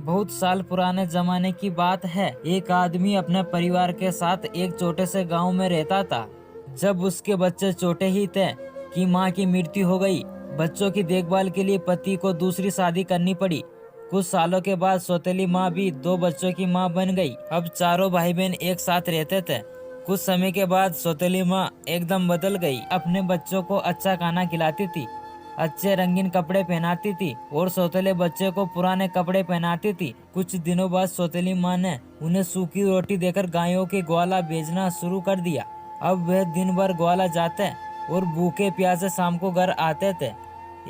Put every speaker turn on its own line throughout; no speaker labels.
बहुत साल पुराने जमाने की बात है। एक आदमी अपने परिवार के साथ एक छोटे से गांव में रहता था। जब उसके बच्चे छोटे ही थे कि मां की मृत्यु हो गई। बच्चों की देखभाल के लिए पति को दूसरी शादी करनी पड़ी। कुछ सालों के बाद सौतेली माँ भी 2 बच्चों की माँ बन गई। अब चारों भाई बहन एक साथ रहते थे। कुछ समय के बाद सौतेली माँ एकदम बदल गई। अपने बच्चों को अच्छा खाना खिलाती थी, अच्छे रंगीन कपड़े पहनाती थी और सौतेले बच्चे को पुराने कपड़े पहनाती थी। कुछ दिनों बाद सौतेली माँ ने उन्हें सूखी रोटी देकर गायों के ग्वाला भेजना शुरू कर दिया। अब वह दिन भर ग्वाला जाते और भूखे प्यासे शाम को घर आते थे।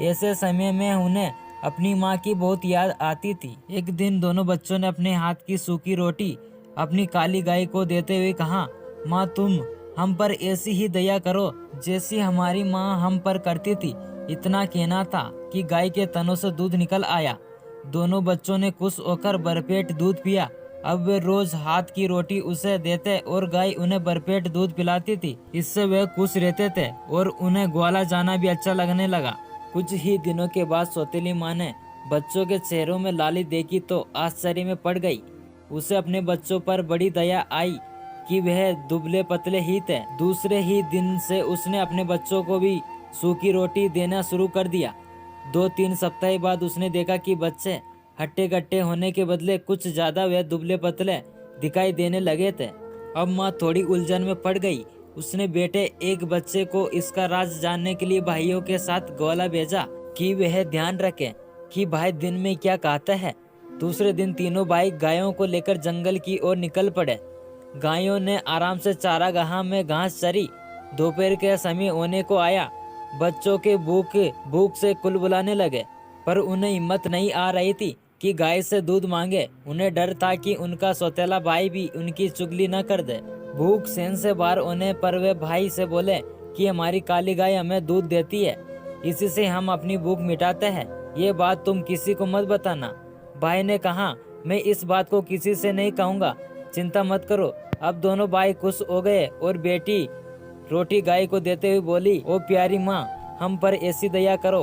ऐसे समय में उन्हें अपनी माँ की बहुत याद आती थी। एक दिन दोनों बच्चों ने अपने हाथ की सूखी रोटी अपनी काली गाय को देते हुए कहा, माँ तुम हम पर ऐसी ही दया करो जैसी हमारी माँ हम पर करती थी। इतना कहना था कि गाय के तनों से दूध निकल आया। दोनों बच्चों ने खुश होकर भरपेट दूध पिया। अब वे रोज हाथ की रोटी उसे देते और गाय उन्हें भरपेट दूध पिलाती थी। इससे वे खुश रहते थे और उन्हें ग्वाला जाना भी अच्छा लगने लगा। कुछ ही दिनों के बाद सौतेली माँ ने बच्चों के चेहरों में लाली देखी तो आश्चर्य में पड़ गई। उसे अपने बच्चों पर बड़ी दया आई कि वह दुबले पतले ही थे। दूसरे ही दिन से उसने अपने बच्चों को भी सूखी रोटी देना शुरू कर दिया। 2-3 सप्ताह बाद उसने देखा कि बच्चे हट्टे कट्टे होने के बदले कुछ ज्यादा वे दुबले पतले दिखाई देने लगे थे। अब माँ थोड़ी उलझन में पड़ गई। उसने बेटे एक बच्चे को इसका राज जानने के लिए भाइयों के साथ ग्वाला भेजा कि वह ध्यान रखें कि भाई दिन में क्या कहता है। दूसरे दिन तीनों भाई गायों को लेकर जंगल की ओर निकल पड़े। गायों ने आराम से चारागाह में घास चरी। दोपहर के समय होने को आया। बच्चों के भूख से कुलबुलाने लगे, पर उन्हें हिम्मत नहीं आ रही थी कि गाय से दूध मांगे। उन्हें डर था कि उनका सौतेला भाई भी उनकी चुगली न कर दे। भूख सहन से बाहर होने पर वे भाई से बोले कि हमारी काली गाय हमें दूध देती है, इसी से हम अपनी भूख मिटाते हैं। ये बात तुम किसी को मत बताना। भाई ने कहा, मैं इस बात को किसी से नहीं कहूँगा, चिंता मत करो। अब दोनों भाई खुश हो गए और बेटी रोटी गाय को देते हुए बोली, ओ प्यारी माँ हम पर ऐसी दया करो